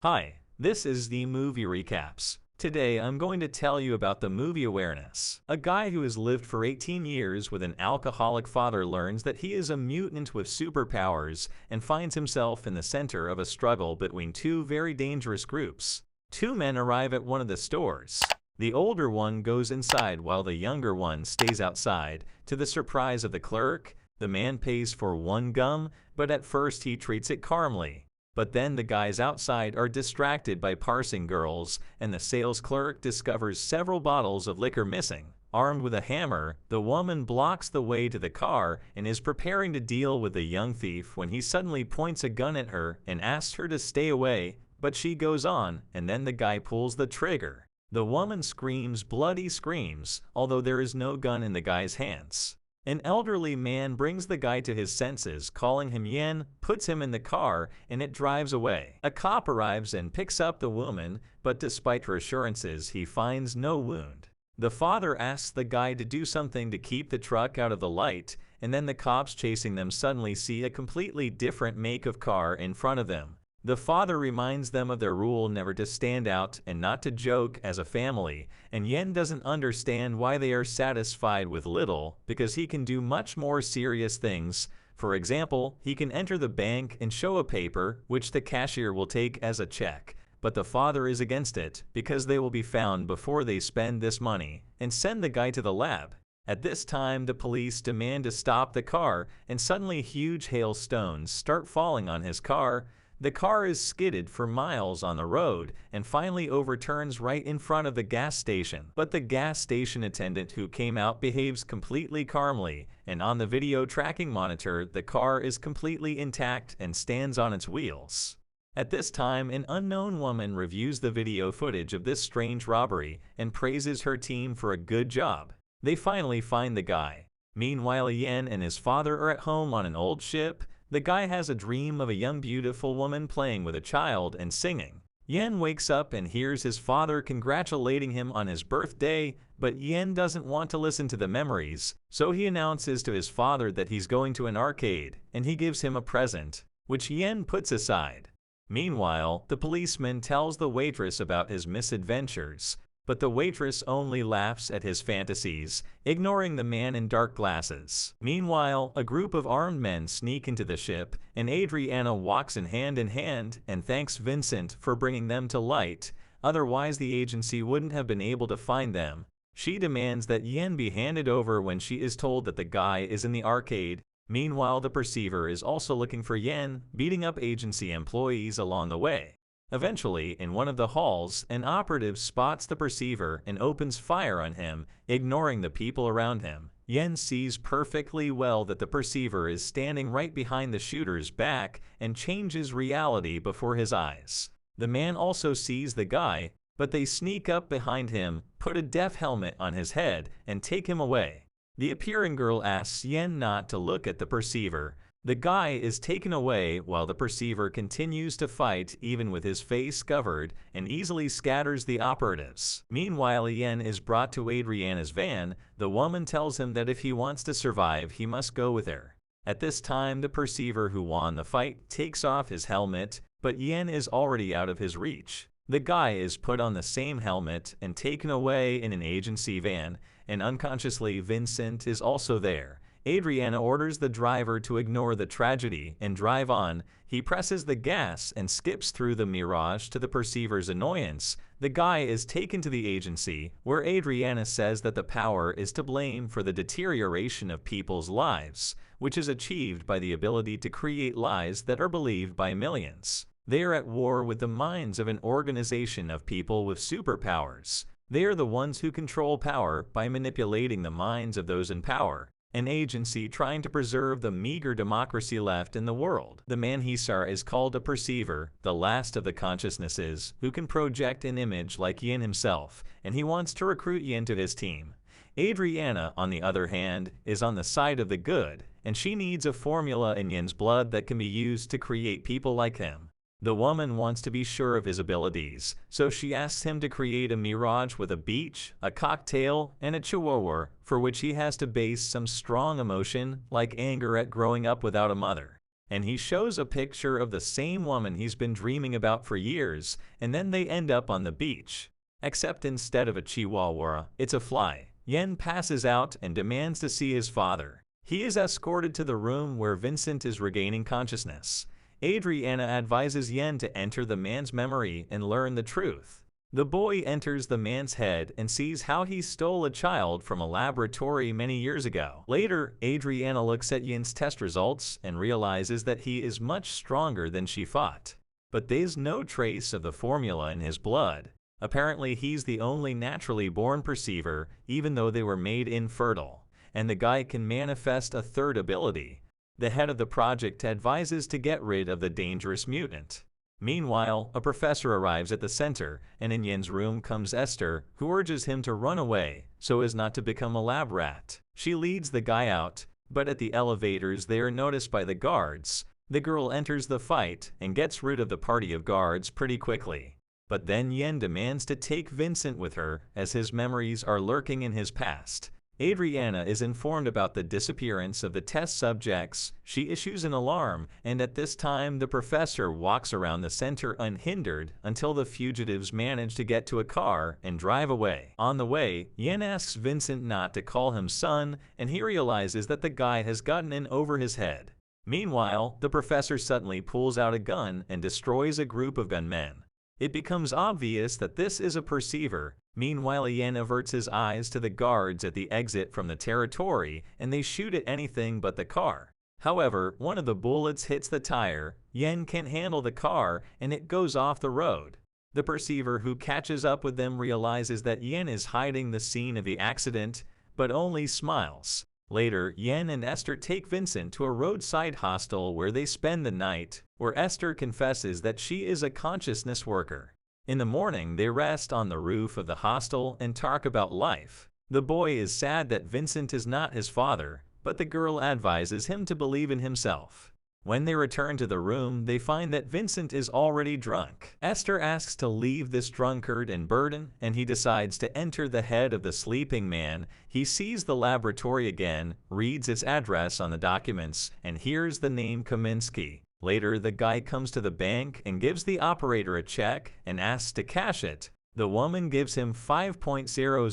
Hi, this is the movie recaps. Today I'm going to tell you about the movie Awareness. A guy who has lived for 18 years with an alcoholic father learns that he is a mutant with superpowers and finds himself in the center of a struggle between two very dangerous groups. Two men arrive at one of the stores. The older one goes inside while the younger one stays outside. To the surprise of the clerk, the man pays for one gum, but at first he treats it calmly. But then the guys outside are distracted by passing girls, and the sales clerk discovers several bottles of liquor missing. Armed with a hammer, the woman blocks the way to the car and is preparing to deal with the young thief when he suddenly points a gun at her and asks her to stay away, but she goes on, and then the guy pulls the trigger. The woman screams bloody screams, although there is no gun in the guy's hands. An elderly man brings the guy to his senses, calling him Yen, puts him in the car, and it drives away. A cop arrives and picks up the woman, but despite her assurances, he finds no wound. The father asks the guy to do something to keep the truck out of the light, and then the cops chasing them suddenly see a completely different make of car in front of them. The father reminds them of their rule never to stand out and not to joke as a family, and Yen doesn't understand why they are satisfied with little because he can do much more serious things. For example, he can enter the bank and show a paper which the cashier will take as a check, but the father is against it because they will be found before they spend this money and send the guy to the lab. At this time, the police demand to stop the car, and suddenly huge hailstones start falling on his car. The car is skidded for miles on the road and finally overturns right in front of the gas station. But the gas station attendant who came out behaves completely calmly, and on the video tracking monitor, the car is completely intact and stands on its wheels. At this time, an unknown woman reviews the video footage of this strange robbery and praises her team for a good job. They finally find the guy. Meanwhile, Yen and his father are at home on an old ship. The guy has a dream of a young beautiful woman playing with a child and singing. Yen wakes up and hears his father congratulating him on his birthday, but Yen doesn't want to listen to the memories, so he announces to his father that he's going to an arcade, and he gives him a present, which Yen puts aside. Meanwhile, the policeman tells the waitress about his misadventures, but the waitress only laughs at his fantasies, ignoring the man in dark glasses. Meanwhile, a group of armed men sneak into the ship, and Adriana walks in hand and thanks Vincent for bringing them to light, otherwise the agency wouldn't have been able to find them. She demands that Yen be handed over when she is told that the guy is in the arcade. Meanwhile, the perceiver is also looking for Yen, beating up agency employees along the way. Eventually, in one of the halls, an operative spots the perceiver and opens fire on him, ignoring the people around him. Yen sees perfectly well that the perceiver is standing right behind the shooter's back and changes reality before his eyes. The man also sees the guy, but they sneak up behind him, put a deaf helmet on his head, and take him away. The appearing girl asks Yen not to look at the perceiver. The guy is taken away while the perceiver continues to fight even with his face covered and easily scatters the operatives. Meanwhile, Yen is brought to Adriana's van. The woman tells him that if he wants to survive, he must go with her. At this time, the perceiver who won the fight takes off his helmet, but Yen is already out of his reach. The guy is put on the same helmet and taken away in an agency van, and unconsciously Vincent is also there. Adriana orders the driver to ignore the tragedy and drive on. He presses the gas and skips through the mirage to the perceiver's annoyance. The guy is taken to the agency, where Adriana says that the power is to blame for the deterioration of people's lives, which is achieved by the ability to create lies that are believed by millions. They are at war with the minds of an organization of people with superpowers. They are the ones who control power by manipulating the minds of those in power. An agency trying to preserve the meager democracy left in the world. The Manhisar is called a perceiver, the last of the consciousnesses, who can project an image like Yin himself, and he wants to recruit Yin to his team. Adriana, on the other hand, is on the side of the good, and she needs a formula in Yin's blood that can be used to create people like him. The woman wants to be sure of his abilities, so she asks him to create a mirage with a beach, a cocktail, and a chihuahua, for which he has to base some strong emotion, like anger at growing up without a mother. and he shows a picture of the same woman he's been dreaming about for years, and then they end up on the beach. Except instead of a chihuahua, it's a fly. Yen passes out and demands to see his father. He is escorted to the room where Vincent is regaining consciousness. Adriana advises Yen to enter the man's memory and learn the truth. The boy enters the man's head and sees how he stole a child from a laboratory many years ago. Later, Adriana looks at Yen's test results and realizes that he is much stronger than she thought. But there's no trace of the formula in his blood. Apparently, he's the only naturally born perceiver, even though they were made infertile. And the guy can manifest a third ability. The head of the project advises to get rid of the dangerous mutant. Meanwhile, a professor arrives at the center, and in Yen's room comes Esther, who urges him to run away so as not to become a lab rat. She leads the guy out, but at the elevators they are noticed by the guards. The girl enters the fight and gets rid of the party of guards pretty quickly. But then Yen demands to take Vincent with her, as his memories are lurking in his past. Adriana is informed about the disappearance of the test subjects. She issues an alarm, and at this time the professor walks around the center unhindered until the fugitives manage to get to a car and drive away. On the way, Yen asks Vincent not to call him son, and he realizes that the guy has gotten in over his head. Meanwhile, the professor suddenly pulls out a gun and destroys a group of gunmen. It becomes obvious that this is a perceiver. Meanwhile, Yen averts his eyes to the guards at the exit from the territory, and they shoot at anything but the car. However, one of the bullets hits the tire. Yen can't handle the car, and it goes off the road. The perceiver who catches up with them realizes that Yen is hiding the scene of the accident, but only smiles. Later, Yen and Esther take Vincent to a roadside hostel where they spend the night, where Esther confesses that she is a consciousness worker. In the morning, they rest on the roof of the hostel and talk about life. The boy is sad that Vincent is not his father, but the girl advises him to believe in himself. When they return to the room, they find that Vincent is already drunk. Esther asks to leave this drunkard and burden, and he decides to enter the head of the sleeping man. He sees the laboratory again, reads its address on the documents, and hears the name Kaminsky. Later, the guy comes to the bank and gives the operator a check and asks to cash it. The woman gives him 5,000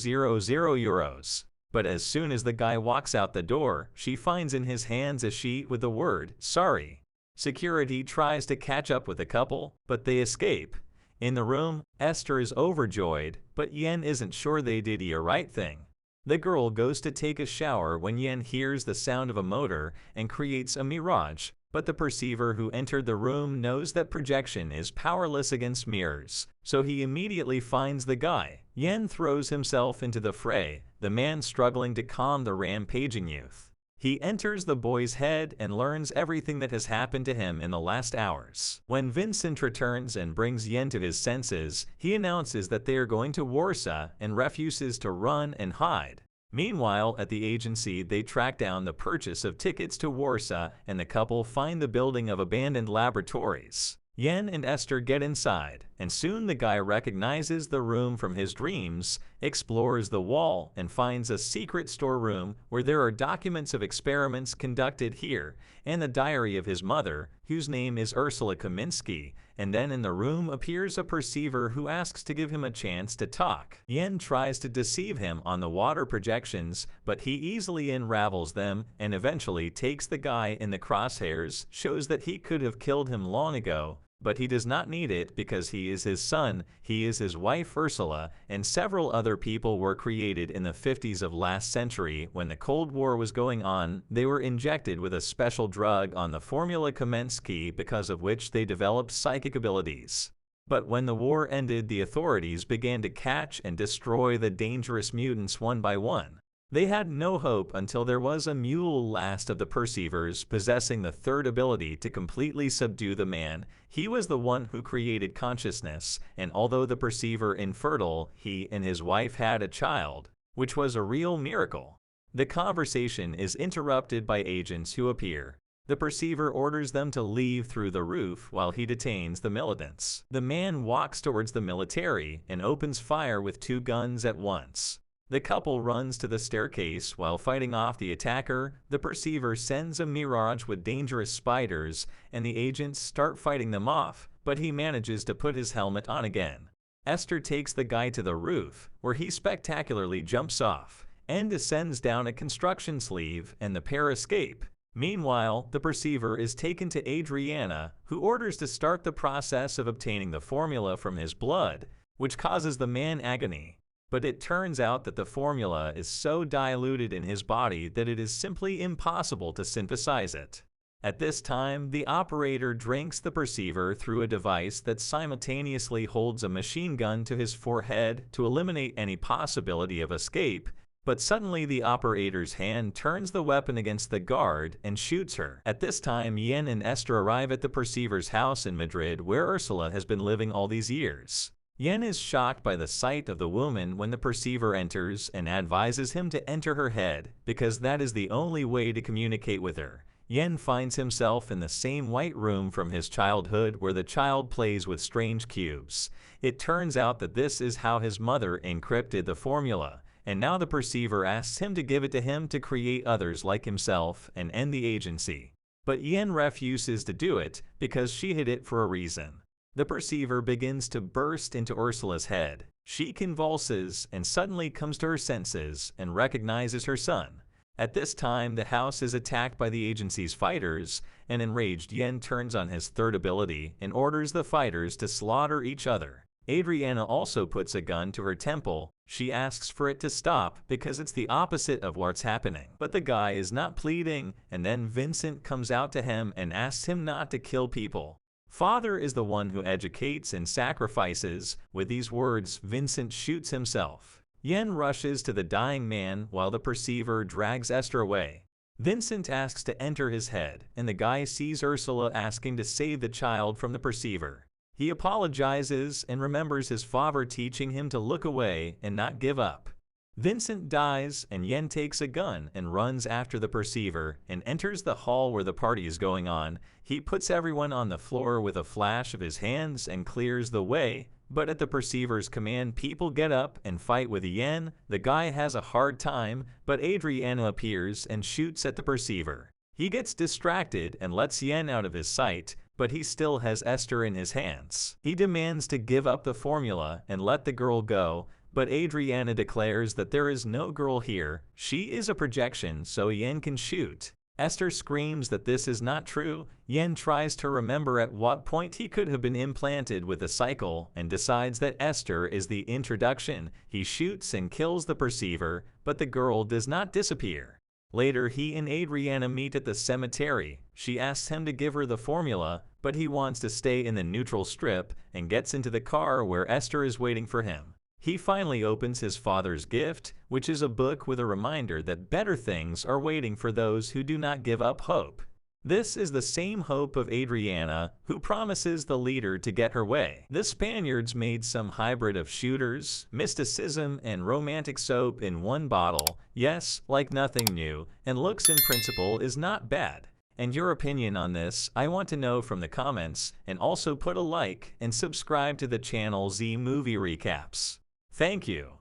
euros. But as soon as the guy walks out the door, she finds in his hands a sheet with the word, "Sorry." Security tries to catch up with the couple, but they escape. In the room, Esther is overjoyed, but Yen isn't sure they did the right thing. The girl goes to take a shower when Yen hears the sound of a motor and creates a mirage, but the perceiver who entered the room knows that projection is powerless against mirrors, so he immediately finds the guy. Yen throws himself into the fray, the man struggling to calm the rampaging youth. He enters the boy's head and learns everything that has happened to him in the last hours. When Vincent returns and brings Yen to his senses, he announces that they are going to Warsaw and refuses to run and hide. Meanwhile, at the agency, they track down the purchase of tickets to Warsaw, and the couple find the building of abandoned laboratories. Yen and Esther get inside, and soon the guy recognizes the room from his dreams, explores the wall, and finds a secret storeroom where there are documents of experiments conducted here, and the diary of his mother, whose name is Ursula Kaminsky, and then in the room appears a perceiver who asks to give him a chance to talk. Yen tries to deceive him on the water projections, but he easily unravels them and eventually takes the guy in the crosshairs, shows that he could have killed him long ago, but he does not need it because he is his son, he is his wife Ursula, and several other people were created in the 50s of last century when the Cold War was going on. They were injected with a special drug on the formula Kaminsky, because of which they developed psychic abilities. But when the war ended, the authorities began to catch and destroy the dangerous mutants one by one. They had no hope until there was a mule last of the perceivers possessing the third ability to completely subdue the man. He was the one who created consciousness, and although the perceiver infertile, he and his wife had a child, which was a real miracle. The conversation is interrupted by agents who appear. The perceiver orders them to leave through the roof while he detains the militants. The man walks towards the military and opens fire with 2 guns at once. The couple runs to the staircase while fighting off the attacker. The perceiver sends a mirage with dangerous spiders, and the agents start fighting them off, but he manages to put his helmet on again. Esther takes the guy to the roof, where he spectacularly jumps off and descends down a construction sleeve, and the pair escape. Meanwhile, the perceiver is taken to Adriana, who orders to start the process of obtaining the formula from his blood, which causes the man agony. But it turns out that the formula is so diluted in his body that it is simply impossible to synthesize it. At this time, the operator drinks the perceiver through a device that simultaneously holds a machine gun to his forehead to eliminate any possibility of escape, but suddenly the operator's hand turns the weapon against the guard and shoots her. At this time, Yen and Esther arrive at the perceiver's house in Madrid, where Ursula has been living all these years. Yen is shocked by the sight of the woman when the perceiver enters and advises him to enter her head, because that is the only way to communicate with her. Yen finds himself in the same white room from his childhood where the child plays with strange cubes. It turns out that this is how his mother encrypted the formula, and now the perceiver asks him to give it to him to create others like himself and end the agency. But Yen refuses to do it because she hid it for a reason. The perceiver begins to burst into Ursula's head. She convulses and suddenly comes to her senses and recognizes her son. At this time, the house is attacked by the agency's fighters, and enraged Yen turns on his third ability and orders the fighters to slaughter each other. Adriana also puts a gun to her temple. She asks for it to stop because it's the opposite of what's happening. But the guy is not pleading, and then Vincent comes out to him and asks him not to kill people. Father is the one who educates and sacrifices. With these words, Vincent shoots himself. Yen rushes to the dying man while the perceiver drags Esther away. Vincent asks to enter his head, and the guy sees Ursula asking to save the child from the perceiver. He apologizes and remembers his father teaching him to look away and not give up. Vincent dies, and Yen takes a gun and runs after the perceiver and enters the hall where the party is going on. He puts everyone on the floor with a flash of his hands and clears the way, but at the perceiver's command, people get up and fight with Yen. The guy has a hard time, but Adriana appears and shoots at the perceiver. He gets distracted and lets Yen out of his sight, but he still has Esther in his hands. He demands to give up the formula and let the girl go, but Adriana declares that there is no girl here. She is a projection, so Yen can shoot. Esther screams that this is not true. Yen tries to remember at what point he could have been implanted with a cycle and decides that Esther is the introduction. He shoots and kills the perceiver, but the girl does not disappear. Later, he and Adriana meet at the cemetery. She asks him to give her the formula, but he wants to stay in the neutral strip and gets into the car where Esther is waiting for him. He finally opens his father's gift, which is a book with a reminder that better things are waiting for those who do not give up hope. This is the same hope of Adriana, who promises the leader to get her way. The Spaniards made some hybrid of shooters, mysticism, and romantic soap in one bottle. Yes, like nothing new, and looks in principle is not bad. And your opinion on this, I want to know from the comments, and also put a like and subscribe to the channel Z Movie Recaps. Thank you.